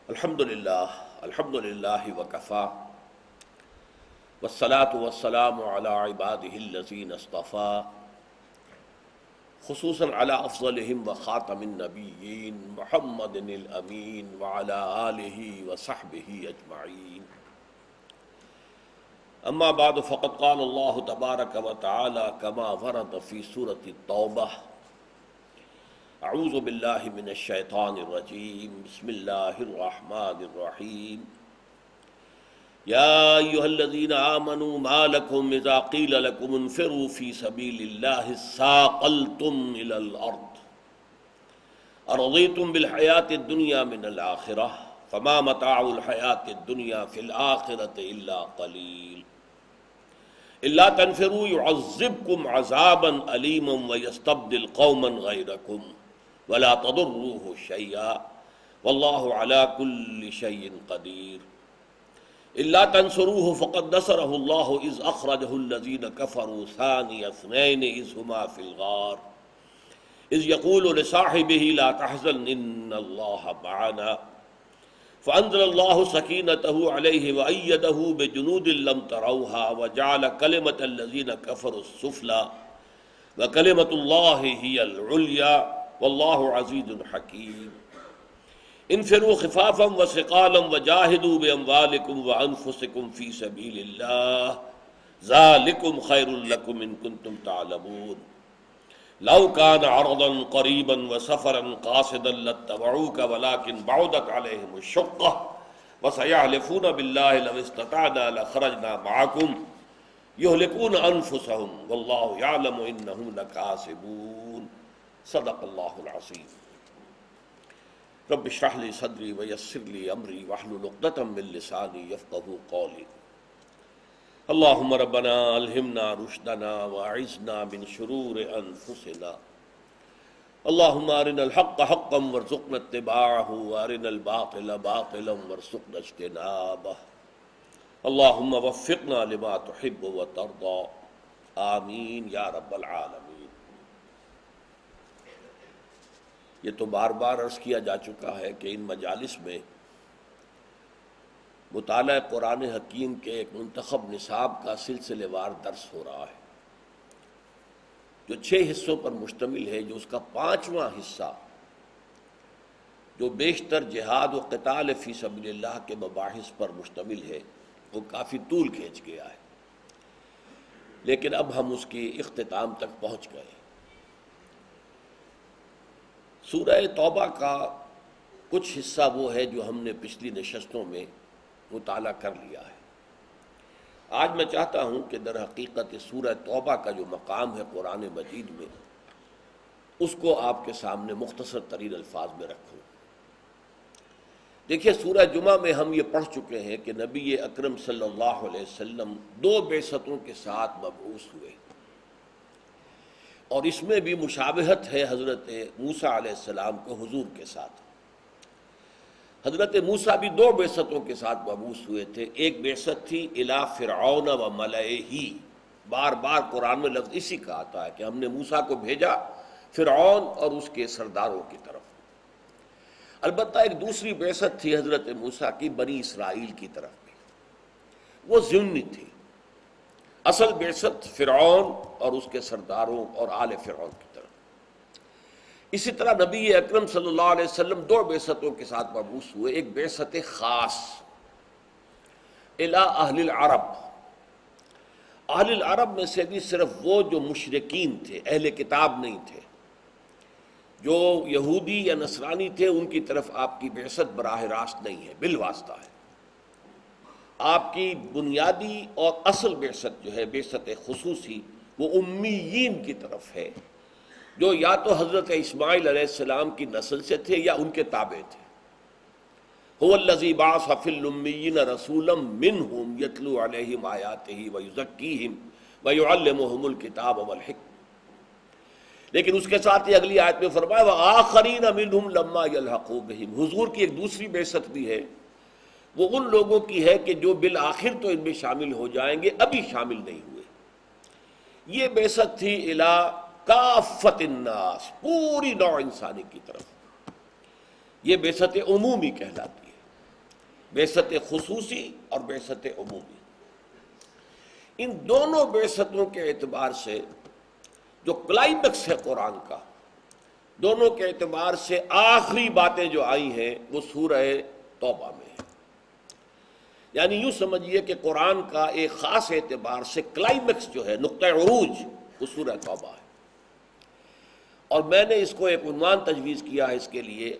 الحمدللہ وکفا والصلاة والسلام علی عباده الذین اصطفا خصوصاً علی افضلہم وخاتم النبیین محمد الامین وعلی آلہ وصحبہ اجمعین اما بعد فقد قال اللہ تبارک وتعالی کما ورد فی سورۃ التوبہ اعوذ باللہ من الشیطان الرجیم بسم اللہ الرحمن الرحیم یا ایہا الذین آمنوا ما لکم اذا قیل لکم انفروا فی سبیل اللہ ثاقلتم الی الارض ارضیتم بالحیاة الدنیا من الآخرہ فما متاع الحیاة الدنیا فی الآخرة الا قلیل الا تنفروا يعذبكم عذابا علیما ویستبدل قوما غیرکم ولا تضروه شيئا والله على كل شيء قدير إلا تنصروه فقد نصره الله إذ أخرجه الذين كفروا ثاني اثنين إذ هما في الغار إذ يقول لصاحبه لا تحزن إن الله معنا فأنزل الله سكينته عليه وأيده بجنود لم تروها وجعل كلمة الذين كفروا السفلى وكلمة الله هي العليا واللہ عزیز حکیم انفروا خفافا وثقالا وجاہدوا باموالکم وانفسکم فی سبیل اللہ ذالکم خیر لکم ان کنتم تعلمون لو کان عرضا قریبا وسفرا قاصدا لاتبعوک ولكن بعدت علیہم الشقہ وسیحلفون باللہ لو استطعنا لخرجنا معکم یہلکون انفسهم واللہ یعلم انہم لکاذبون صدق اللہ العظیم رب اشرح لی صدری ویسر لی امری واحلل عقدۃ من لسانی یفقہوا قولی اللہم ربنا الہمنا رشدنا واعذنا من شرور انفسنا اللہم ارنا الحق حقا وارزقنا اتباعہ وارنا الباطل باطلا وارزقنا اجتنابہ اللہم وفقنا لما تحب وترضى آمین یا رب العالمین۔ یہ تو بار بار عرض کیا جا چکا ہے کہ ان مجالس میں مطالعہ قرآن حکیم کے ایک منتخب نصاب کا سلسلے وار درس ہو رہا ہے جو 6 حصوں پر مشتمل ہے، جو اس کا 5واں حصہ جو بیشتر جہاد و قتال فی سبیل اللہ کے مباحث پر مشتمل ہے، وہ کافی طول کھینچ گیا ہے، لیکن اب ہم اس کی اختتام تک پہنچ گئے۔ سورہ توبہ کا کچھ حصہ وہ ہے جو ہم نے پچھلی نشستوں میں مطالعہ کر لیا ہے۔ آج میں چاہتا ہوں کہ در حقیقت سورہ توبہ کا جو مقام ہے قرآن مجید میں، اس کو آپ کے سامنے مختصر ترین الفاظ میں رکھوں۔ دیکھیے، سورہ جمعہ میں ہم یہ پڑھ چکے ہیں کہ نبی اکرم صلی اللہ علیہ وسلم 2 بعثتوں کے ساتھ مبعوث ہوئے، اور اس میں بھی مشابہت ہے حضرت موسیٰ علیہ السلام کو حضور کے ساتھ۔ حضرت موسیٰ بھی 2 بعثتوں کے ساتھ مبعوث ہوئے تھے۔ ایک بعثت تھی الی فرعون و ملئہ، بار بار قرآن میں لفظ اسی کا آتا ہے کہ ہم نے موسیٰ کو بھیجا فرعون اور اس کے سرداروں کی طرف۔ البتہ ایک دوسری بعثت تھی حضرت موسیٰ کی بنی اسرائیل کی طرف میں، وہ ضمنی تھی۔ اصل بعثت فرعون اور اس کے سرداروں اور آل فرعون کی طرف۔ اسی طرح نبی اکرم صلی اللہ علیہ وسلم 2 بعثتوں کے ساتھ مبعوث ہوئے۔ ایک بعثت خاص الی اہل العرب، اہل العرب میں سے بھی صرف وہ جو مشرکین تھے، اہل کتاب نہیں تھے، جو یہودی یا نصرانی تھے، ان کی طرف آپ کی بعثت براہ راست نہیں ہے، بالواسطہ ہے۔ آپ کی بنیادی اور اصل بعثت جو ہے، بعثت خصوصی، وہ امیین کی طرف ہے، جو یا تو حضرت اسماعیل علیہ السلام کی نسل سے تھے یا ان کے تابع تھے۔ هو الذی بعث فی الامیین رسولا منہم یتلو علیہم آیاتہ ویزکیہم ویعلمہم الکتاب والحکمہ۔ لیکن اس کے ساتھ ہی اگلی آیت میں فرمایا وآخرین منہم لما یلحقوا بہم۔ حضور کی ایک دوسری بعثت بھی ہے، وہ ان لوگوں کی ہے کہ جو بالآخر تو ان میں شامل ہو جائیں گے، ابھی شامل نہیں ہوئے۔ یہ بعثت تھی الی کافت الناس، پوری نوع انسانی کی طرف۔ یہ بعثت عمومی کہلاتی ہے۔ بعثت خصوصی اور بعثت عمومی۔ ان دونوں بعثتوں کے اعتبار سے جو کلائمیکس ہے قرآن کا، دونوں کے اعتبار سے آخری باتیں جو آئی ہیں وہ سورہ توبہ میں ہے۔ یعنی یوں سمجھیے کہ قرآن کا ایک خاص اعتبار سے کلائمیکس جو ہے، نقطہ عروج، وہ سورہ توبہ ہے۔ اور میں نے اس کو ایک عنوان تجویز کیا ہے اس کے لیے،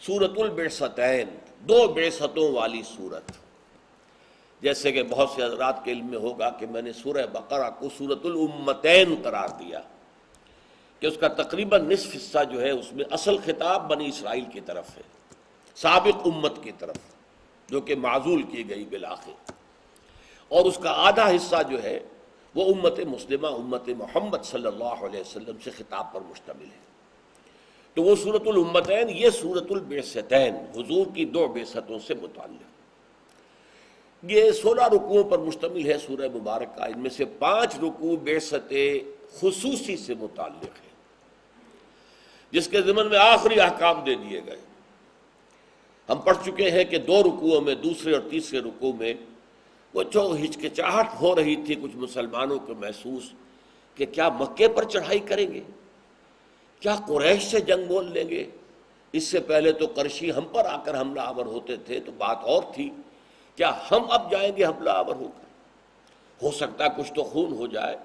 سورۃ البعثتین، دو بعثتوں والی سورت۔ جیسے کہ بہت سے حضرات کے علم میں ہوگا کہ میں نے سورہ بقرہ کو سورۃ الامتین قرار دیا کہ اس کا تقریباً نصف حصہ جو ہے اس میں اصل خطاب بنی اسرائیل کی طرف ہے، سابق امت کی طرف، جو کہ معزول کی گئی بالآخر، اور اس کا آدھا حصہ جو ہے وہ امت مسلمہ، امت محمد صلی اللہ علیہ وسلم سے خطاب پر مشتمل ہے۔ تو وہ سورۃ الامتین، یہ سورۃ البعثتین، حضور کی دو بعثتوں سے متعلق۔ یہ 16 رکوعوں پر مشتمل ہے سورہ مبارکہ، ان میں سے 5 رکوع بعثت خصوصی سے متعلق ہے، جس کے ضمن میں آخری احکام دے دیے گئے۔ ہم پڑھ چکے ہیں کہ 2 رکوعوں میں، دوسرے اور تیسرے رکوع میں، وہ جو ہچکچاہٹ ہو رہی تھی کچھ مسلمانوں کو محسوس کہ کیا مکے پر چڑھائی کریں گے، کیا قریش سے جنگ مول لیں گے۔ اس سے پہلے تو قرشی ہم پر آ کر حملہ آور ہوتے تھے تو بات اور تھی، کیا ہم اب جائیں گے حملہ آور ہو کر؟ ہو سکتا ہے کچھ تو خون ہو جائے،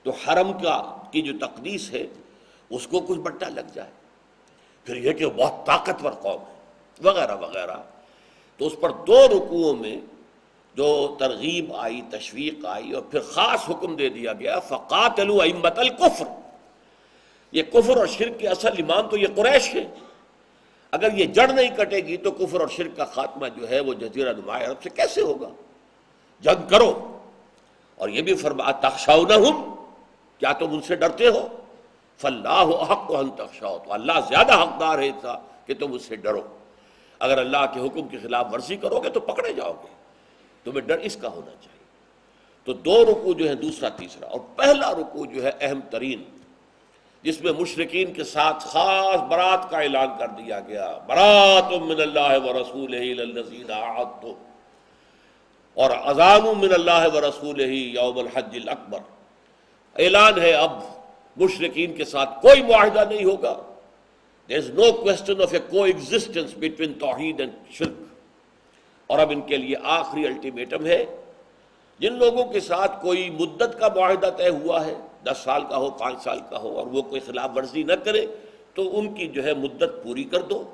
تو حرم کی جو تقدیس ہے اس کو کچھ بٹا لگ جائے، پھر یہ کہ بہت طاقتور قوم ہے، وغیرہ وغیرہ۔ تو اس پر 2 رکوعوں میں جو ترغیب آئی، تشویق آئی، اور پھر خاص حکم دے دیا گیا فقاتلوا ائمۃ الکفر۔ یہ کفر اور شرک کے اصل امام تو یہ قریش ہے، اگر یہ جڑ نہیں کٹے گی تو کفر اور شرک کا خاتمہ جو ہے وہ جزیرہ نما عرب سے کیسے ہوگا؟ جنگ کرو۔ اور یہ بھی فرمایا تخشونہم، کیا تم ان سے ڈرتے ہو؟ فاللہ احق ان تخشوا، تو اللہ زیادہ حقدار ہے تھا کہ تم اس سے ڈرو۔ اگر اللہ کے حکم کی خلاف ورزی کرو گے تو پکڑے جاؤ گے، تمہیں ڈر اس کا ہونا چاہیے۔ تو 2 رکوع جو ہیں، دوسرا تیسرا، اور پہلا رکوع جو ہے اہم ترین، جس میں مشرکین کے ساتھ خاص برات کا اعلان کر دیا گیا، برات من اللہ ورسولہ الی الذین عاہدتم، اور اذان من اللہ ورسولہ یوم الحج الاکبر۔ اعلان ہے اب مشرکین کے ساتھ کوئی معاہدہ نہیں ہوگا، there is no question of a coexistence between توحید and شرک۔ اور اب ان کے لیے آخری الٹیمیٹم ہے، جن لوگوں کے ساتھ کوئی مدت کا معاہدہ طے ہوا ہے، 10 سال کا ہو، 5 سال کا ہو، اور وہ کوئی خلاف ورزی نہ کرے تو ان کی جو ہے مدت پوری کر دو۔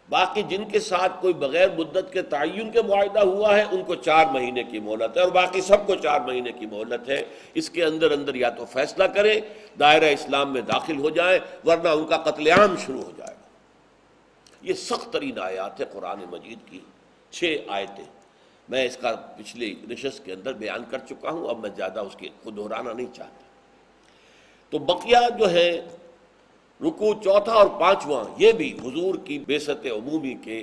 باقی جن کے ساتھ کوئی بغیر مدت کے تعین کے معاہدہ ہوا ہے ان کو 4 مہینے کی مہلت ہے، اور باقی سب کو 4 مہینے کی مہلت ہے۔ اس کے اندر اندر یا تو فیصلہ کریں، دائرہ اسلام میں داخل ہو جائیں، ورنہ ان کا قتل عام شروع ہو جائے گا۔ یہ سخت ترین آیات ہے قرآن مجید کی، 6 آیتیں۔ میں اس کا پچھلی نشست کے اندر بیان کر چکا ہوں، اب میں زیادہ اس کی خود دہرانا نہیں چاہتا۔ تو بقیہ جو ہے رکوع چوتھا اور 5واں، یہ بھی حضور کی بعثت عمومی کے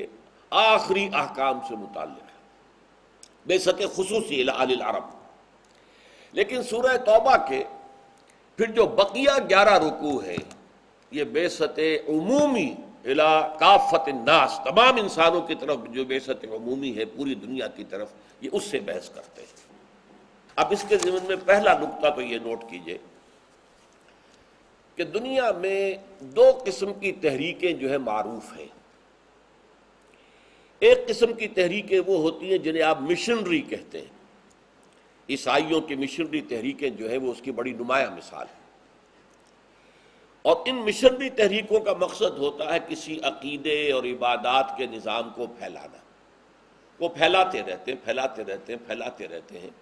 آخری احکام سے متعلق ہے، بعثت خصوصی الی اہل العرب۔ لیکن سورہ توبہ کے پھر جو بقیہ 11 رکوع ہیں، یہ بعثت عمومی الی کافۃ الناس، تمام انسانوں کی طرف جو بعثت عمومی ہے پوری دنیا کی طرف، یہ اس سے بحث کرتے ہیں۔ اب اس کے ضمن میں پہلا نقطہ تو یہ نوٹ کیجئے کہ دنیا میں 2 قسم کی تحریکیں جو ہے معروف ہیں۔ ایک قسم کی تحریکیں وہ ہوتی ہیں جنہیں آپ مشنری کہتے ہیں، عیسائیوں کی مشنری تحریکیں جو ہے وہ اس کی بڑی نمایاں مثال ہے۔ اور ان مشنری تحریکوں کا مقصد ہوتا ہے کسی عقیدے اور عبادات کے نظام کو پھیلانا۔ وہ پھیلاتے رہتے ہیں،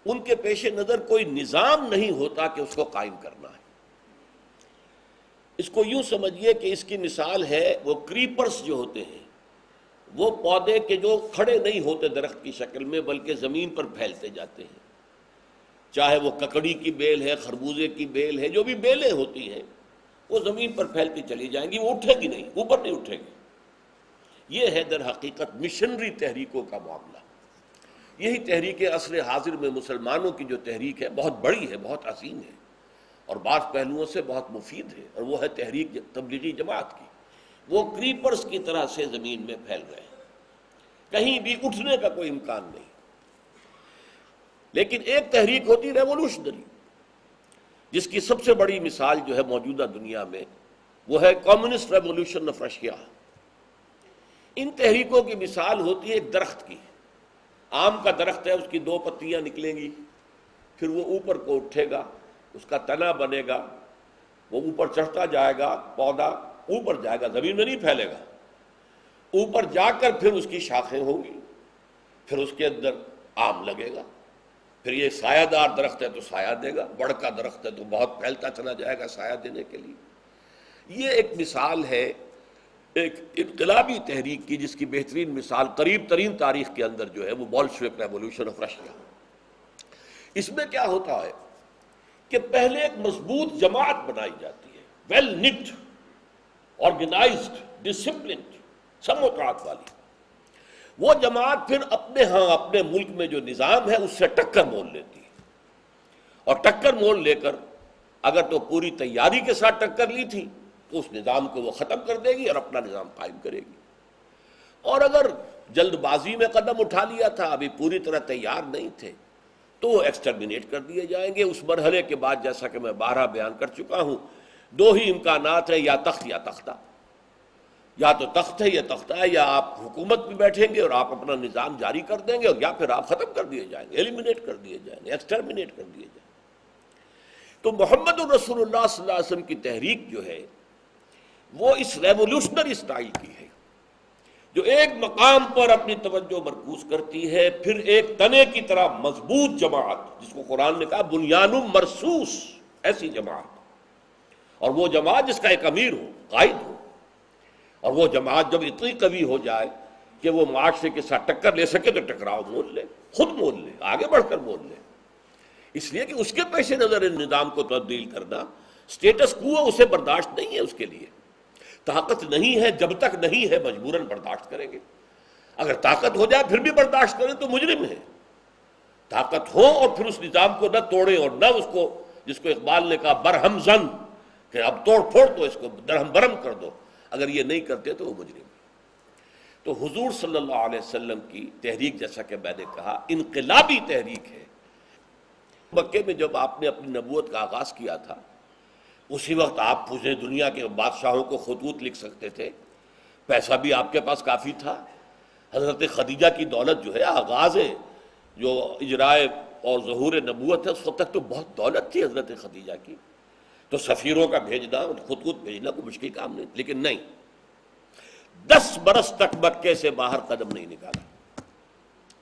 ان کے پیش نظر کوئی نظام نہیں ہوتا کہ اس کو قائم کرنا ہے۔ اس کو یوں سمجھیے کہ اس کی مثال ہے وہ کریپرز جو ہوتے ہیں، وہ پودے کے جو کھڑے نہیں ہوتے درخت کی شکل میں بلکہ زمین پر پھیلتے جاتے ہیں، چاہے وہ ککڑی کی بیل ہے، خربوزے کی بیل ہے، جو بھی بیلیں ہوتی ہیں وہ زمین پر پھیلتی چلی جائیں گی، وہ اٹھے گی نہیں، اوپر نہیں اٹھے گی۔ یہ ہے در حقیقت مشنری تحریکوں کا معاملہ۔ یہی تحریک عصر حاضر میں مسلمانوں کی جو تحریک ہے بہت بڑی ہے، بہت عظیم ہے، اور بعض پہلوؤں سے بہت مفید ہے، اور وہ ہے تحریک تبلیغی جماعت کی۔ وہ کریپرز کی طرح سے زمین میں پھیل رہے ہیں۔ کہیں بھی اٹھنے کا کوئی امکان نہیں۔ لیکن ایک تحریک ہوتی ریولوشنری، جس کی سب سے بڑی مثال جو ہے موجودہ دنیا میں وہ ہے کمیونسٹ ریولوشن آف رشیا۔ ان تحریکوں کی مثال ہوتی ہے ایک درخت کی۔ آم کا درخت ہے، اس کی 2 پتیاں نکلیں گی، پھر وہ اوپر کو اٹھے گا، اس کا تنا بنے گا، وہ اوپر چڑھتا جائے گا، پودا اوپر جائے گا، زمین میں نہیں پھیلے گا، اوپر جا کر پھر اس کی شاخیں ہوں گی، پھر اس کے اندر آم لگے گا، پھر یہ سایہ دار درخت ہے تو سایہ دے گا، بڑھ کا درخت ہے تو بہت پھیلتا چلا جائے گا سایہ دینے کے لیے۔ یہ ایک مثال ہے ایک انقلابی تحریک کی، جس کی بہترین مثال قریب ترین تاریخ کے اندر جو ہے وہ بولشوک ریولوشن آف رشیا۔ اس میں کیا ہوتا ہے کہ پہلے ایک مضبوط جماعت بنائی جاتی ہے، ویل نٹ، آرگنائزڈ، ڈسپلنڈ، سموترات والی۔ وہ جماعت پھر اپنے ملک میں جو نظام ہے اس سے ٹکر مول لیتی ہے، اور ٹکر مول لے کر اگر تو پوری تیاری کے ساتھ ٹکر لی تھی تو اس نظام کو وہ ختم کر دے گی اور اپنا نظام قائم کرے گی، اور اگر جلد بازی میں قدم اٹھا لیا تھا، ابھی پوری طرح تیار نہیں تھے، تو وہ ایکسٹرمینیٹ کر دیے جائیں گے۔ اس مرحلے کے بعد جیسا کہ میں بارہا بیان کر چکا ہوں، 2 ہی امکانات ہیں، یا تخت یا تختہ، یا تو تخت ہے یا تختہ ہے، یا آپ حکومت میں بیٹھیں گے اور آپ اپنا نظام جاری کر دیں گے، اور یا پھر آپ ختم کر دیے جائیں گے، ایلیمینیٹ کر دیے جائیں گے، ایکسٹرمینیٹ کر دیے جائیں گے۔ تو محمد الرسول اللہ صلی اللہ علیہ وسلم کی تحریک جو ہے وہ اس ریولوشنری سٹائل کی ہے، جو ایک مقام پر اپنی توجہ مرکوز کرتی ہے، پھر ایک تنے کی طرح مضبوط جماعت، جس کو قرآن نے کہا بنیان مرصوص، ایسی جماعت، اور وہ جماعت جس کا ایک امیر ہو، قائد ہو، اور وہ جماعت جب اتنی قوی ہو جائے کہ وہ معاشرے کے ساتھ ٹکر لے سکے تو ٹکراؤ مول لے، خود مول لے، آگے بڑھ کر مول لے، اس لیے کہ اس کے پیش نظر ان نظام کو تبدیل کرنا سٹیٹس کو اسے برداشت نہیں ہے، اس کے لیے طاقت نہیں ہے، جب تک نہیں ہے مجبوراً برداشت کریں گے۔ اگر طاقت ہو جائے پھر بھی برداشت کریں تو مجرم ہے۔ طاقت ہو اور پھر اس نظام کو نہ توڑیں اور نہ اس کو، جس کو اقبال نے کہا برہم زن، کہ اب توڑ پھوڑ دو اس کو، درہم برہم کر دو، اگر یہ نہیں کرتے تو وہ مجرم ہے۔ تو حضور صلی اللہ علیہ وسلم کی تحریک، جیسا کہ میں نے کہا، انقلابی تحریک ہے۔ مکے میں جب آپ نے اپنی نبوت کا آغاز کیا تھا، اسی وقت آپ پوری دنیا کے بادشاہوں کو خطوط لکھ سکتے تھے، پیسہ بھی آپ کے پاس کافی تھا۔ حضرت خدیجہ کی دولت جو ہے، آغاز جو اجرائے اور ظہور نبوت ہے، اس وقت تک تو بہت دولت تھی حضرت خدیجہ کی، تو سفیروں کا بھیجنا، خطوط بھیجنا کوئی مشکل کام نہیں، لیکن نہیں، 10 برس تک مکے سے باہر قدم نہیں نکالا۔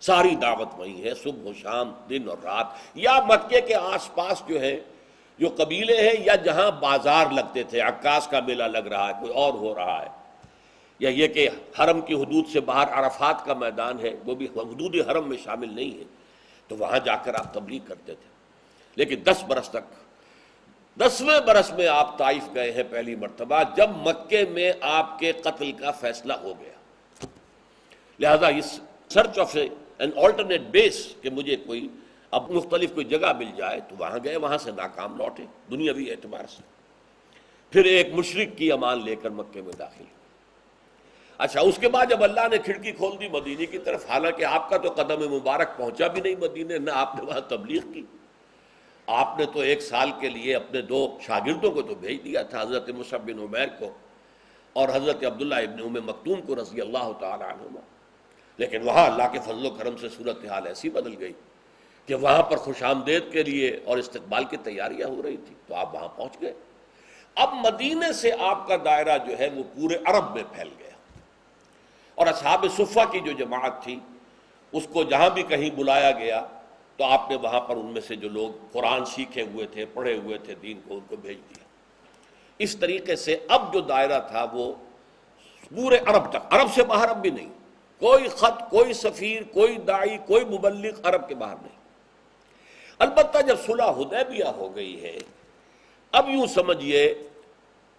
ساری دعوت وہیں ہے، صبح و شام، دن اور رات، یا مکے کے آس پاس جو ہے جو قبیلے ہیں، یا جہاں بازار لگتے تھے، عکاس کا میلہ لگ رہا ہے، کوئی اور ہو رہا ہے، یا یہ کہ حرم کی حدود سے باہر عرفات کا میدان ہے، وہ بھی حدود حرم میں شامل نہیں ہے، تو وہاں جا کر آپ تبلیغ کرتے تھے۔ لیکن 10 برس تک، 10ویں برس میں آپ طائف گئے ہیں پہلی مرتبہ، جب مکے میں آپ کے قتل کا فیصلہ ہو گیا۔ لہذا اس سرچ آف این آلٹرنیٹ بیس کہ مجھے کوئی اب مختلف کوئی جگہ مل جائے، تو وہاں گئے، وہاں سے ناکام لوٹے دنیاوی اعتبار سے، پھر ایک مشرک کی امان لے کر مکے میں داخل ہوئے۔ اچھا، اس کے بعد جب اللہ نے کھڑکی کھول دی مدینے کی طرف، حالانکہ آپ کا تو قدم مبارک پہنچا بھی نہیں مدینے، نہ آپ نے وہاں تبلیغ کی، آپ نے تو 1 سال کے لیے اپنے 2 شاگردوں کو تو بھیج دیا تھا، حضرت مصعب بن عمیر کو اور حضرت عبداللہ ابن ام مکتوم کو رضی اللہ تعالی عنہما، لیکن وہاں اللہ کے فضل و کرم سے صورتحال ایسی بدل گئی کہ وہاں پر خوش آمدید کے لیے اور استقبال کی تیاریاں ہو رہی تھی، تو آپ وہاں پہنچ گئے۔ اب مدینے سے آپ کا دائرہ جو ہے وہ پورے عرب میں پھیل گیا، اور اصحاب صفہ کی جو جماعت تھی، اس کو جہاں بھی کہیں بلایا گیا تو آپ نے وہاں پر ان میں سے جو لوگ قرآن سیکھے ہوئے تھے، پڑھے ہوئے تھے دین کو، ان کو بھیج دیا۔ اس طریقے سے اب جو دائرہ تھا وہ پورے عرب تک، عرب سے باہر اب بھی نہیں، کوئی خط، کوئی سفیر، کوئی داعی، کوئی مبلغ عرب کے باہر نہیں۔ البتہ جب صلح حدیبیہ ہو گئی ہے، اب یوں سمجھیے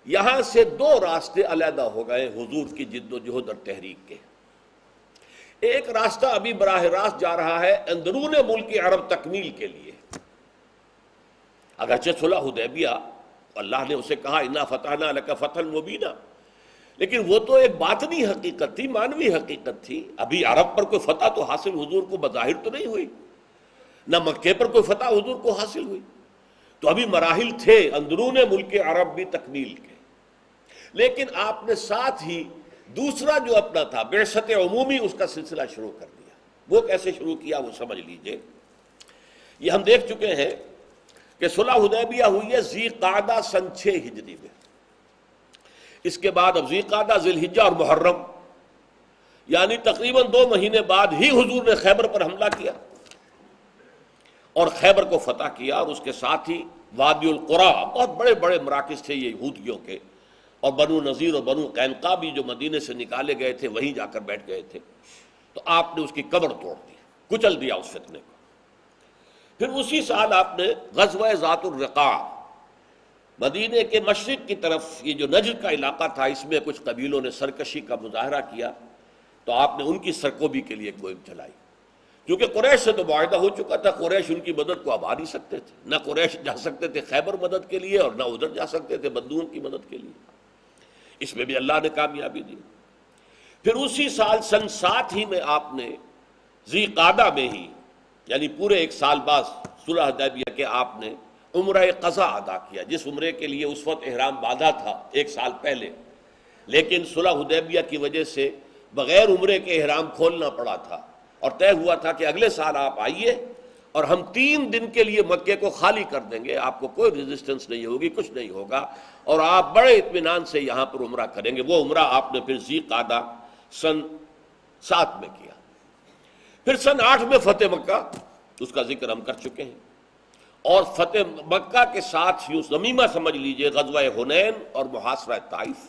یہاں سے 2 راستے علیحدہ ہو گئے حضور کی جد و جہد اور تحریک کے۔ ایک راستہ ابھی براہ راست جا رہا ہے اندرون ملک عرب تکمیل کے لیے، اگرچہ صلح حدیبیہ اللہ نے اسے کہا انا فتحنا لک فتحا مبینا، لیکن وہ تو ایک باطنی حقیقت تھی، معنوی حقیقت تھی۔ ابھی عرب پر کوئی فتح تو حاصل حضور کو بظاہر تو نہیں ہوئی، نہ مکے پر کوئی فتح حضور کو حاصل ہوئی، تو ابھی مراحل تھے اندرون ملک عرب بھی تکمیل کے۔ لیکن آپ نے ساتھ ہی دوسرا جو اپنا تھا بعثت عمومی، اس کا سلسلہ شروع کر دیا۔ وہ کیسے شروع کیا وہ سمجھ لیجئے۔ یہ ہم دیکھ چکے ہیں کہ صلح حدیبیہ ہوئی ہے ذی قعدہ سن 6 ہجری میں۔ اس کے بعد اب ذی قعدہ، ذی الحجہ اور محرم، یعنی تقریباً 2 مہینے بعد ہی حضور نے خیبر پر حملہ کیا اور خیبر کو فتح کیا، اور اس کے ساتھ ہی وادی القریٰ، بہت بڑے بڑے مراکز تھے یہ یہودیوں کے، اور بنو نذیر اور بنو قینقاع بھی جو مدینے سے نکالے گئے تھے وہیں جا کر بیٹھ گئے تھے، تو آپ نے اس کی کمر توڑ دی، کچل دیا اس فتنے کو۔ پھر اسی سال آپ نے غزوہ ذات الرقاع، مدینے کے مشرق کی طرف یہ جو نجد کا علاقہ تھا، اس میں کچھ قبیلوں نے سرکشی کا مظاہرہ کیا، تو آپ نے ان کی سرکوبی کے لیے ایک مہم چلائی، کیونکہ قریش سے تو معاہدہ ہو چکا تھا، قریش ان کی مدد کو اب آ نہیں سکتے تھے، نہ قریش جا سکتے تھے خیبر مدد کے لیے اور نہ ادھر جا سکتے تھے بدون کی مدد کے لیے۔ اس میں بھی اللہ نے کامیابی دی۔ پھر اسی سال سن 7 ہی میں آپ نے ذی قعدہ میں ہی، یعنی پورے 1 سال بعد صلح حدیبیہ کے، آپ نے عمرہ قضا ادا کیا، جس عمرے کے لیے اس وقت احرام باندھا تھا 1 سال پہلے، لیکن صلح حدیبیہ کی وجہ سے بغیر عمرے کے احرام کھولنا پڑا تھا، اور طے ہوا تھا کہ اگلے سال آپ آئیے اور ہم 3 دن کے لیے مکے کو خالی کر دیں گے، آپ کو کوئی ریزسٹنس نہیں ہوگی، کچھ نہیں ہوگا، اور آپ بڑے اطمینان سے یہاں پر عمرہ کریں گے۔ وہ عمرہ آپ نے پھر ذی قعدہ سن 7 میں کیا۔ پھر سن 8 میں فتح مکہ، اس کا ذکر ہم کر چکے ہیں، اور فتح مکہ کے ساتھ یوں ضمیمہ سمجھ لیجئے غزوہ حنین اور محاصرہ طائف۔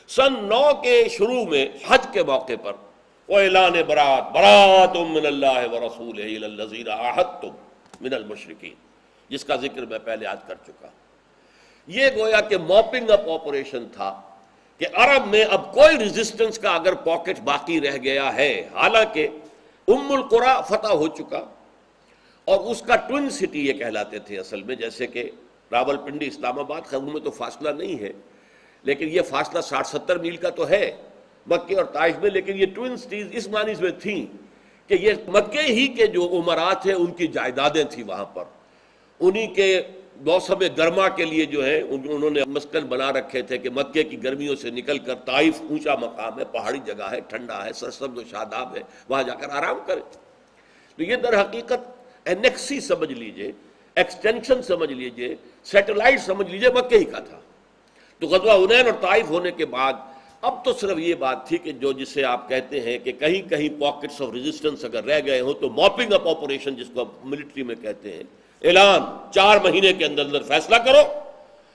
سن 9 کے شروع میں حج کے موقع پر اعلان برات، برات من اللہ ورسولہ الی الذین عاہدتم من المشرکین، جس کا ذکر میں پہلے آج کر چکا۔ یہ گویا کہ موپنگ اپ آپریشن تھا کہ عرب میں اب کوئی ریزسٹنس کا اگر پاکٹ باقی رہ گیا ہے، حالانکہ ام القریٰ فتح ہو چکا، اور اس کا ٹوئن سٹی یہ کہلاتے تھے اصل میں، جیسے کہ راول پنڈی اسلام آباد، خیر میں تو فاصلہ نہیں ہے، لیکن یہ فاصلہ 60-70 میل کا تو ہے مکے اور طائف میں، لیکن یہ ٹوئن سٹیز اس معنی میں تھیں کہ یہ مکے ہی کے جو امرات ہیں ان کی جائیدادیں تھیں وہاں پر، انہی کے موسم گرما کے لیے جو ہے انہوں نے مسکن بنا رکھے تھے کہ مکے کی گرمیوں سے نکل کر طائف اونچا مقام ہے، پہاڑی جگہ ہے، ٹھنڈا ہے، سرسبز و شاداب ہے، وہاں جا کر آرام کریں۔ تو یہ در حقیقت اینیکسی سمجھ لیجئے، ایکسٹینشن سمجھ لیجئے، سیٹلائٹ سمجھ لیجئے، مکے ہی کا تھا۔ تو غزوہ حنین اور طائف ہونے کے بعد اب تو صرف یہ بات تھی کہ جو جسے آپ کہتے ہیں کہ کہیں کہیں پاکٹس آف ریزسٹنس اگر رہ گئے ہوں تو موپنگ اپ آپریشن، جس کو ملٹری میں کہتے ہیں، اعلان 4 مہینے کے اندر اندر فیصلہ کرو،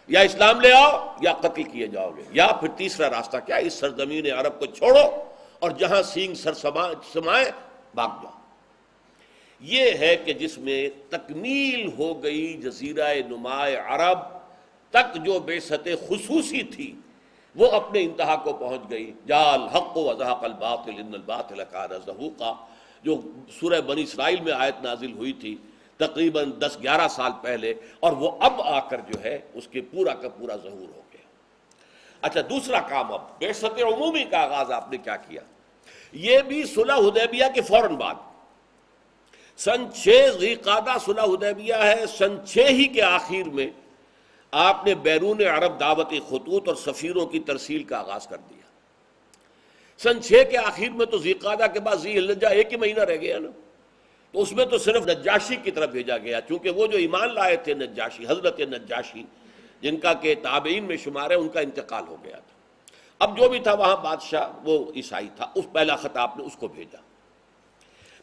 یا اسلام لے آؤ یا قتل کیے جاؤ گے، یا پھر تیسرا راستہ کیا، اس سرزمین عرب کو چھوڑو اور جہاں سینگ سر سمائے بھاگ جاؤ۔ یہ ہے کہ جس میں تکمیل ہو گئی جزیرہ نماء عرب تک جو بعثت خصوصی تھی، وہ اپنے انتہا کو پہنچ گئی۔ جاء الحق وزهق الباطل ان الباطل کان زہوقا، جو سورہ بنی اسرائیل میں آیت نازل ہوئی تھی تقریباً 10-11 سال پہلے، اور وہ اب آ کر جو ہے اس کے پورا کا پورا ظہور ہو گیا۔ اچھا، دوسرا کام، اب بعثت عمومی کا آغاز آپ نے کیا کیا؟ یہ بھی صلح حدیبیہ کے فوراً بعد، سن 6 ذی قعدہ صلح حدیبیہ ہے، سن 6 ہی کے آخر میں آپ نے بیرون عرب دعوتی خطوط اور سفیروں کی ترسیل کا آغاز کر دیا۔ سن 6 کے آخر میں تو ذی قعدہ کے بعد ذی الحجہ 1 ہی مہینہ رہ گیا نا، تو اس میں تو صرف نجاشی کی طرف بھیجا گیا، چونکہ وہ جو ایمان لائے تھے نجاشی، حضرت نجاشی جن کا کہ تابعین میں شمار ہے، ان کا انتقال ہو گیا تھا۔ اب جو بھی تھا وہاں بادشاہ وہ عیسائی تھا، اس پہلا خط آپ نے اس کو بھیجا۔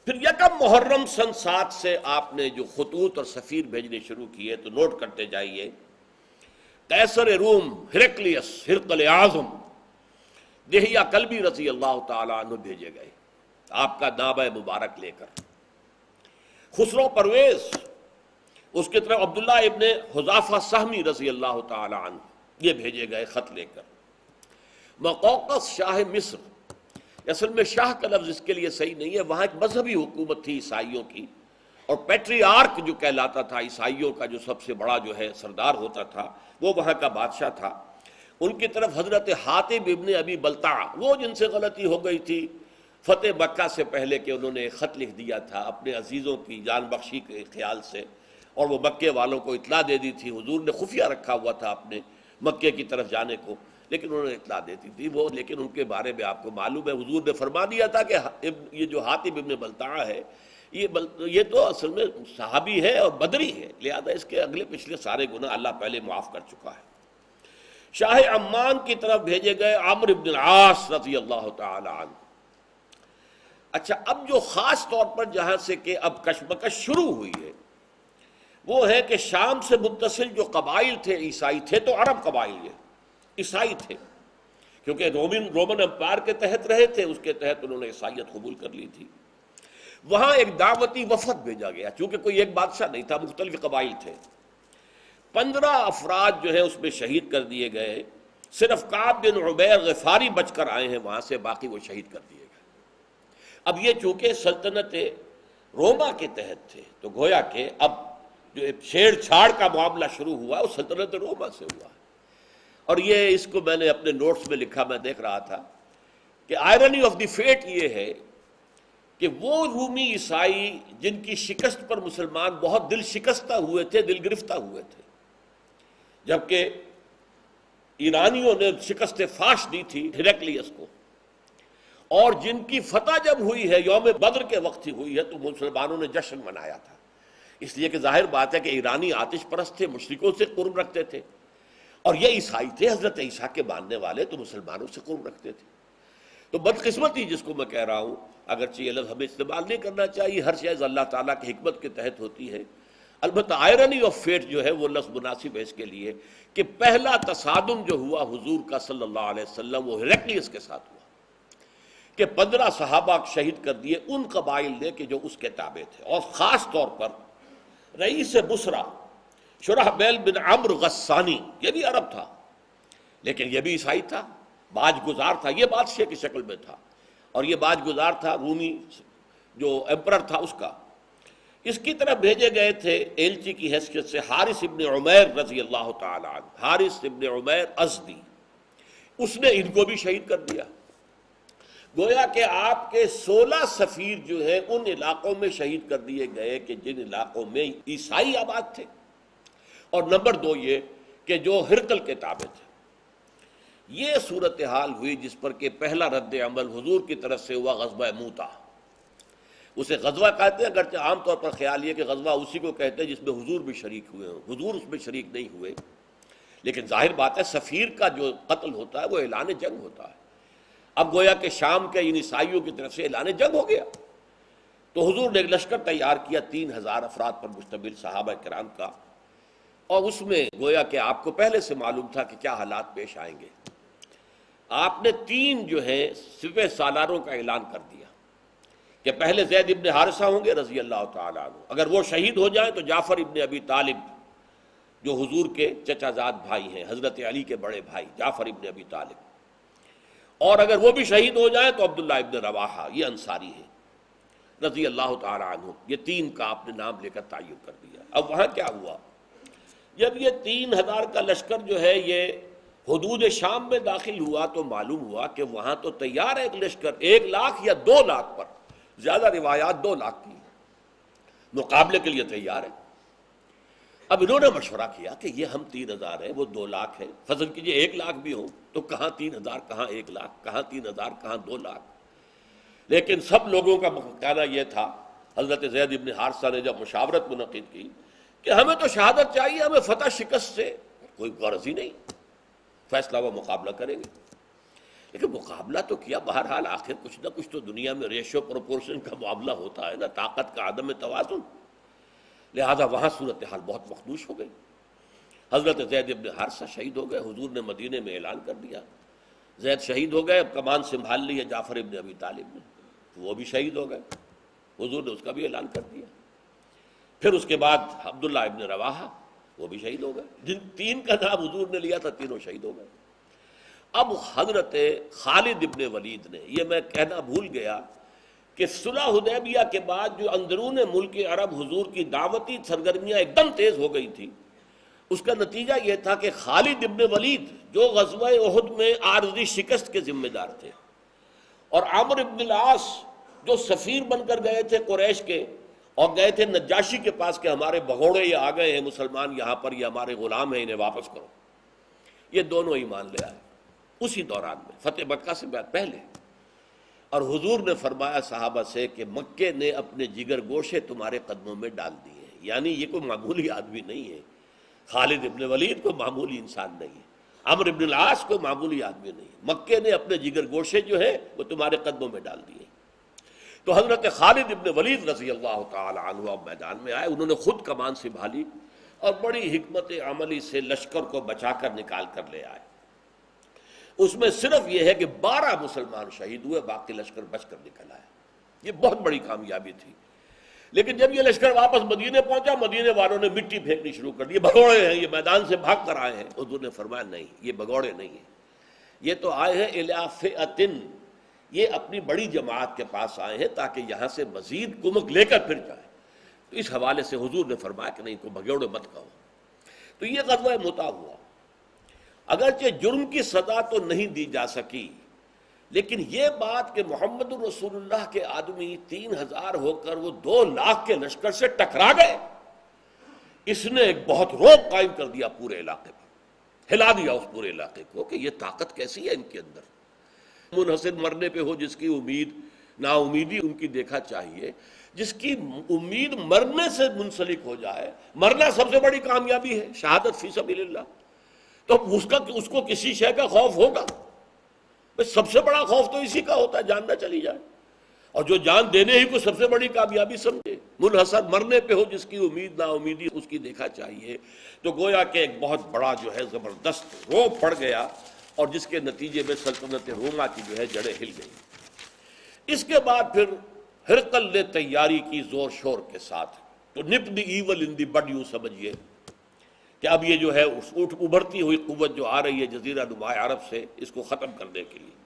پھر یکم محرم سن 7 سے آپ نے جو خطوط اور سفیر بھیجنے شروع کیے، تو نوٹ کرتے جائیے۔ قیصر روم ہرقلیس، ہرقل اعظم، دہیہ کلبی رضی اللہ تعالیٰ عنہ بھیجے گئے آپ کا نامہ مبارک لے کر۔ خسرو پرویز، اس کی طرف عبداللہ ابن حذافہ سہمی رضی اللہ تعالیٰ عنہ، یہ بھیجے گئے خط لے کر۔ مقوقس شاہ مصر، اصل میں شاہ کا لفظ اس کے لیے صحیح نہیں ہے، وہاں ایک مذہبی حکومت تھی عیسائیوں کی، اور پیٹری آرک جو کہلاتا تھا عیسائیوں کا جو سب سے بڑا جو ہے سردار ہوتا تھا، وہ وہاں کا بادشاہ تھا۔ ان کی طرف حضرت حاتب ابن ابی بلتع، وہ جن سے غلطی ہو گئی تھی فتح مکہ سے پہلے کہ انہوں نے ایک خط لکھ دیا تھا اپنے عزیزوں کی جان بخشی کے خیال سے، اور وہ مکے والوں کو اطلاع دے دی تھی، حضور نے خفیہ رکھا ہوا تھا اپنے مکے کی طرف جانے کو، لیکن انہوں نے اطلاع دے دی تھی وہ، لیکن ان کے بارے میں آپ کو معلوم ہے حضور نے فرما دیا تھا کہ یہ جو حاتب ابن بلتع ہے یہ تو اصل میں صحابی ہے اور بدری ہے، لہذا اس کے اگلے پچھلے سارے گناہ اللہ پہلے معاف کر چکا ہے۔ شاہ عمان کی طرف بھیجے گئے عمرو بن العاص رضی اللہ تعالی عنہ۔ اچھا، اب جو خاص طور پر جہاں سے کہ اب کشمکش شروع ہوئی ہے وہ ہے کہ شام سے متصل جو قبائل تھے عیسائی تھے، تو عرب قبائل یہ عیسائی تھے، کیونکہ رومن امپائر کے تحت رہے تھے، اس کے تحت انہوں نے عیسائیت قبول کر لی تھی۔ وہاں ایک دعوتی وفد بھیجا گیا، چونکہ کوئی ایک بادشاہ نہیں تھا، مختلف قبائل تھے۔ 15 افراد جو ہے اس میں شہید کر دیے گئے، صرف کعب بن عبیر غفاری بچ کر آئے ہیں وہاں سے، باقی وہ شہید کر دیے گئے۔ اب یہ چونکہ سلطنت روما کے تحت تھے تو گویا کہ اب جو چھیڑ چھاڑ کا معاملہ شروع ہوا وہ سلطنت روما سے ہوا، اور یہ اس کو میں نے اپنے نوٹس میں لکھا، میں دیکھ رہا تھا کہ آئرنی آف دی فیٹ یہ ہے کہ وہ رومی عیسائی جن کی شکست پر مسلمان بہت دل شکستہ ہوئے تھے، دل گرفتہ ہوئے تھے، جبکہ ایرانیوں نے شکست فاش دی تھی ہیرکلیس کو، اور جن کی فتح جب ہوئی ہے یوم بدر کے وقت ہی ہوئی ہے تو مسلمانوں نے جشن منایا تھا، اس لیے کہ ظاہر بات ہے کہ ایرانی آتش پرست تھے، مشرکوں سے قرب رکھتے تھے، اور یہ عیسائی تھے حضرت عیسیٰ کے ماننے والے، تو مسلمانوں سے قرب رکھتے تھے۔ تو بدقسمتی جس کو میں کہہ رہا ہوں، اگرچہ یہ لفظ ہمیں استعمال نہیں کرنا چاہیے، ہر چیز اللہ تعالیٰ کی حکمت کے تحت ہوتی ہے، البتہ آئرنی آف فیٹ جو ہے وہ لفظ مناسب ہے اس کے لیے کہ پہلا تصادم جو ہوا حضور کا صلی اللہ علیہ وسلم وہ ہیرکلیس کے ساتھ ہوا کہ 15 صحابہ شہید کر دیے ان قبائل نے کہ جو اس کے تابع تھے، اور خاص طور پر رئیس بصرہ شرحبیل بن عمرو غسانی، یہ بھی عرب تھا لیکن یہ بھی عیسائی تھا، باج گزار تھا، یہ بادشاہ کی شکل میں تھا اور یہ باج گزار تھا رومی جو ایمپرر تھا اس کا۔ اس کی طرف بھیجے گئے تھے ایلچی کی حیثیت سے حارث ابن عمیر رضی اللہ تعالی عنہ، حارث ابن عمیر ازدی، اس نے ان کو بھی شہید کر دیا۔ گویا کہ آپ کے 16 سفیر جو ہیں ان علاقوں میں شہید کر دیے گئے کہ جن علاقوں میں عیسائی آباد تھے، اور نمبر 2 یہ کہ جو ہرقل کے تابع تھے۔ یہ صورتحال ہوئی جس پر کہ پہلا رد عمل حضور کی طرف سے ہوا غزوہ موتا، اسے غزوہ کہتے ہیں، اگرچہ عام طور پر خیال یہ کہ غزوہ اسی کو کہتے ہیں جس میں حضور بھی شریک ہوئے ہوں، حضور اس میں شریک نہیں ہوئے، لیکن ظاہر بات ہے سفیر کا جو قتل ہوتا ہے وہ اعلان جنگ ہوتا ہے۔ اب گویا کہ شام کے ان عیسائیوں کی طرف سے اعلان جنگ ہو گیا، تو حضور نے ایک لشکر تیار کیا 3000 افراد پر مشتمل صحابہ کرام کا، اور اس میں گویا کہ آپ کو پہلے سے معلوم تھا کہ کیا حالات پیش آئیں گے۔ آپ نے 3 جو ہیں سپہ سالاروں کا اعلان کر دیا کہ پہلے زید ابن حارثہ ہوں گے رضی اللہ تعالی عنہ، اگر وہ شہید ہو جائیں تو جعفر ابن ابی طالب جو حضور کے چچا زاد بھائی ہیں، حضرت علی کے بڑے بھائی جعفر ابن ابی طالب، اور اگر وہ بھی شہید ہو جائیں تو عبداللہ ابن رواحہ، یہ انصاری ہیں رضی اللہ تعالی عنہ۔ یہ 3 کا آپ نے نام لے کر تعین کر دیا۔ اب وہاں کیا ہوا، جب یہ 3000 کا لشکر جو ہے یہ حدود شام میں داخل ہوا تو معلوم ہوا کہ وہاں تو تیار ہے ایک لشکر 1 لاکھ یا 2 لاکھ پر، زیادہ روایات 2 لاکھ کی، مقابلے کے لیے تیار ہے۔ اب انہوں نے مشورہ کیا کہ یہ ہم 3000 ہیں، وہ 2 لاکھ ہیں، فرض کیجئے 1 لاکھ بھی ہوں تو کہاں 3000 کہاں 1 لاکھ، کہاں 3000 کہاں 2 لاکھ۔ لیکن سب لوگوں کا کہنا یہ تھا، حضرت زید ابن حارثہ نے جب مشاورت منعقد کی کہ ہمیں تو شہادت چاہیے، ہمیں فتح شکست سے کوئی غرض ہی نہیں، فیصلہ وہ مقابلہ کریں گے۔ لیکن مقابلہ تو کیا، بہرحال آخر کچھ نہ کچھ تو دنیا میں ریشو پروپورشن کا معاملہ ہوتا ہے نا، طاقت کا عدم توازن، لہذا وہاں صورتحال بہت مخدوش ہو گئی۔ حضرت زید ابن حارثہ شہید ہو گئے، حضور نے مدینے میں اعلان کر دیا زید شہید ہو گئے، اب کمان سنبھال لی ہے جعفر ابن ابی طالب نے، وہ بھی شہید ہو گئے، حضور نے اس کا بھی اعلان کر دیا۔ پھر اس کے بعد عبداللہ ابن رواحہ وہ بھی شہید ہو گئے، جن 3 کا نام حضور نے لیا تھا تینوں شہید ہو گئے۔ اب حضرت خالد ابن ولید نے، یہ میں کہنا بھول گیا کہ صلح حدیبیہ کے بعد جو اندرون ملک عرب حضور کی دعوتی سرگرمیاں ایک دم تیز ہو گئی تھی، اس کا نتیجہ یہ تھا کہ خالد ابن ولید جو غزوہ احد میں عارضی شکست کے ذمہ دار تھے، اور عمرو ابن العاص جو سفیر بن کر گئے تھے قریش کے اور گئے تھے نجاشی کے پاس کہ ہمارے بگوڑے یہ آ گئے ہیں مسلمان یہاں پر، یہ ہمارے غلام ہیں، انہیں واپس کرو، یہ دونوں ایمان لے آئے اسی دوران میں فتح مکہ سے پہلے۔ اور حضور نے فرمایا صحابہ سے کہ مکے نے اپنے جگر گوشے تمہارے قدموں میں ڈال دیے ہیں، یعنی یہ کوئی معمولی آدمی نہیں ہے، خالد ابن ولید کوئی معمولی انسان نہیں ہے، عمرو ابن العاص کوئی معمولی آدمی نہیں ہے، مکے نے اپنے جگر گوشے جو ہے وہ تمہارے قدموں میں ڈال دیے۔ تو حضرت خالد ابن ولید رضی اللہ تعالی عنہ میدان میں آئے، انہوں نے خود کمان سنبھالی اور بڑی حکمت عملی سے لشکر کو بچا کر نکال کر لے آئے۔ اس میں صرف یہ ہے کہ 12 مسلمان شہید ہوئے، باقی لشکر بچ کر نکل آیا، یہ بہت بڑی کامیابی تھی۔ لیکن جب یہ لشکر واپس مدینے پہنچا، مدینے والوں نے مٹی پھینکنی شروع کر دی، یہ بھگوڑے ہیں، یہ میدان سے بھاگ کر آئے ہیں۔ حضور نے فرمایا نہیں، یہ بھگوڑے نہیں ہیں، یہ تو آئے ہیں الی فئۃ، یہ اپنی بڑی جماعت کے پاس آئے ہیں تاکہ یہاں سے مزید کمک لے کر پھر جائیں۔ تو اس حوالے سے حضور نے فرمایا کہ نہیں، کو بھگوڑے مت کہو۔ تو یہ غزوہ مؤتہ ہوا، اگرچہ جرم کی سزا تو نہیں دی جا سکی، لیکن یہ بات کہ محمد رسول اللہ کے آدمی 3000 ہو کر وہ 2 لاکھ کے لشکر سے ٹکرا گئے، اس نے ایک بہت رعب قائم کر دیا پورے علاقے پر، ہلا دیا اس پورے علاقے کو کہ یہ طاقت کیسی ہے ان کے اندر۔ منحصر مرنے پہ ہو جس کی امید، نا امیدی ان کی دیکھا چاہیے، جس کی امید مرنے سے منسلک ہو جائے، مرنا سب سے بڑی کامیابی ہے، شہادت فی سبیل اللہ، تو اس کو کسی شے کا خوف ہوگا؟ سب سے بڑا خوف تو اسی کا ہوتا ہے، جان نہ چلی جائے، اور جو جان دینے ہی کو سب سے بڑی کامیابی سمجھے، منحصر مرنے پہ ہو جس کی امید نا امیدی اس کی دیکھا چاہیے۔ تو گویا کہ ایک بہت بڑا جو ہے زبردست رعب پڑ گیا، اور جس کے نتیجے میں سلطنت روما کی جو ہے جڑیں ہل گئی۔ اس کے بعد پھر ہرقل نے تیاری کی زور شور کے ساتھ، تو نپ دی ایول ان دی بڈ، یوں سمجھیے کہ اب یہ جو ہے ابھرتی ہوئی قوت جو آ رہی ہے جزیرہ نما عرب سے، اس کو ختم کرنے کے لیے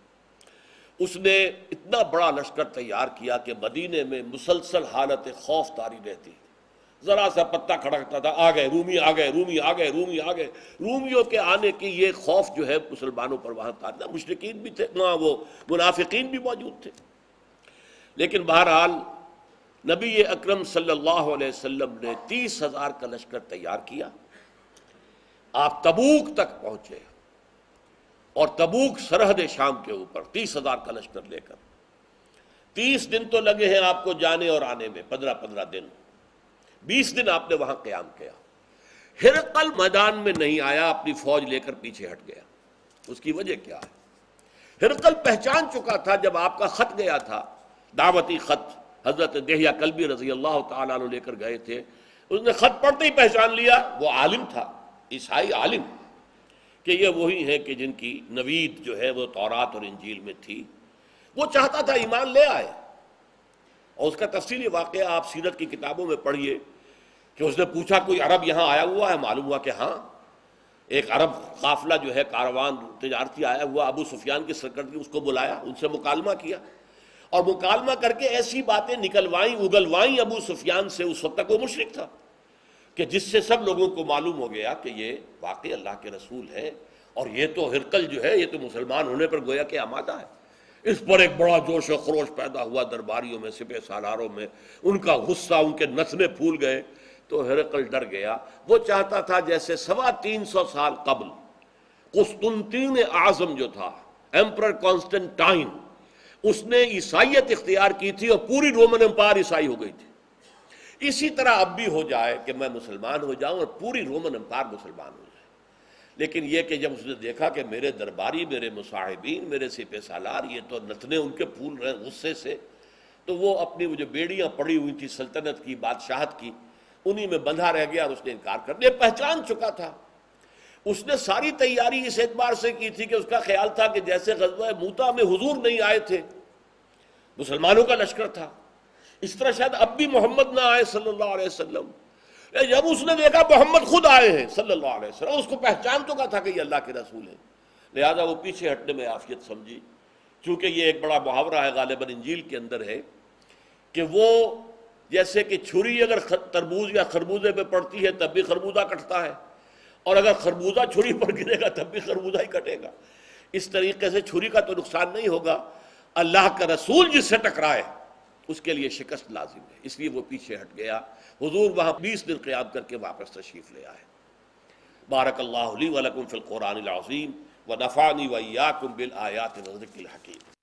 اس نے اتنا بڑا لشکر تیار کیا کہ مدینے میں مسلسل حالت خوف طاری رہتی، ذرا سا پتہ کھڑکتا تھا، آ گئے رومی، آ گئے رومی، آ گئے رومی، آ گئے۔ رومیوں کے آنے کی یہ خوف جو ہے مسلمانوں پر وہاں تھا، مشرکین بھی تھے وہاں، وہ منافقین بھی موجود تھے۔ لیکن بہرحال نبی اکرم صلی اللہ علیہ وسلم نے 30,000 کا لشکر تیار کیا، آپ تبوک تک پہنچے، اور تبوک سرحد شام کے اوپر 30,000 کا لشکر لے کر 30 دن تو لگے ہیں آپ کو جانے اور آنے میں، 15 دن، 20 دن آپ نے وہاں قیام کیا۔ ہرقل میدان میں نہیں آیا، اپنی فوج لے کر پیچھے ہٹ گیا۔ اس کی وجہ کیا ہے؟ ہرقل پہچان چکا تھا، جب آپ کا خط گیا تھا، دعوتی خط حضرت دہیہ کلبی رضی اللہ تعالیٰ عنہ لے کر گئے تھے، اس نے خط پڑھتے ہی پہچان لیا، وہ عالم تھا، عیسائی عالم، کہ یہ وہی ہیں کہ جن کی نوید جو ہے وہ تورات اور انجیل میں تھی۔ وہ چاہتا تھا ایمان لے آئے، اور اس کا تفصیلی واقعہ آپ سیرت کی کتابوں میں پڑھیے کہ اس نے پوچھا کوئی عرب یہاں آیا ہوا ہے؟ معلوم ہوا کہ ہاں، ایک عرب قافلہ جو ہے کاروان تجارتی آیا ہوا، ابو سفیان کی سرکردگی، اس کو بلایا، ان سے مکالمہ کیا، اور مکالمہ کر کے ایسی باتیں نکلوائیں اگلوائیں ابو سفیان سے، اس وقت تک وہ مشرک تھا، کہ جس سے سب لوگوں کو معلوم ہو گیا کہ یہ واقعی اللہ کے رسول ہے، اور یہ تو ہرقل جو ہے یہ تو مسلمان ہونے پر گویا کہ آمادہ ہے۔ اس پر ایک بڑا جوش و خروش پیدا ہوا درباریوں میں، سپہ سالاروں میں، ان کا غصہ، ان کے نسلیں پھول گئے۔ تو ہرقل ڈر گیا، وہ چاہتا تھا جیسے 325 سال قبل قسطنطین اعظم جو تھا، ایمپرر کانسٹنٹائن، اس نے عیسائیت اختیار کی تھی اور پوری رومن امپائر عیسائی ہو گئی تھی۔ اسی طرح اب بھی ہو جائے کہ میں مسلمان ہو جاؤں اور پوری رومن امپائر مسلمان ہو جائے۔ لیکن یہ کہ جب اس نے دیکھا کہ میرے درباری، میرے مصاحبین، میرے سپہ سالار یہ تو نتنے ان کے پھول رہے غصے سے، تو وہ اپنی وہ جو بیڑیاں پڑی ہوئی تھی سلطنت کی، بادشاہت کی، انہی میں بندھا رہ گیا، اور اس نے انکار کر دیا۔ پہچان چکا تھا، اس نے ساری تیاری اس اعتبار سے کی تھی کہ اس کا خیال تھا کہ جیسے غزوہ موتہ میں حضور نہیں آئے تھے، مسلمانوں کا لشکر تھا، اس طرح شاید اب بھی محمد نہ آئے صلی اللہ علیہ وسلم۔ جب اس نے دیکھا محمد خود آئے ہیں صلی اللہ علیہ وسلم، اس کو پہچان چکا تھا کہ یہ اللہ کے رسول ہیں، لہذا وہ پیچھے ہٹنے میں عافیت سمجھی۔ چونکہ یہ ایک بڑا محاورہ ہے غالباً انجیل کے اندر ہے کہ وہ جیسے کہ چھری اگر تربوز یا خربوزے پہ پڑتی ہے تب بھی خربوزہ کٹتا ہے، اور اگر خربوزہ چھری پر گرے گا تب بھی خربوزہ ہی کٹے گا۔ اس طریقے سے چھری کا تو نقصان نہیں ہوگا، اللہ کا رسول جس سے ٹکرائے اس کے لیے شکست لازم ہے، اس لیے وہ پیچھے ہٹ گیا۔ حضور وہاں 20 دن قیام کر کے واپس تشریف لے آئے۔ بارک اللہ لی ولکم فی القرآن العظیم ونفعنی وإیاکم بالآیات والذکر الحکیم۔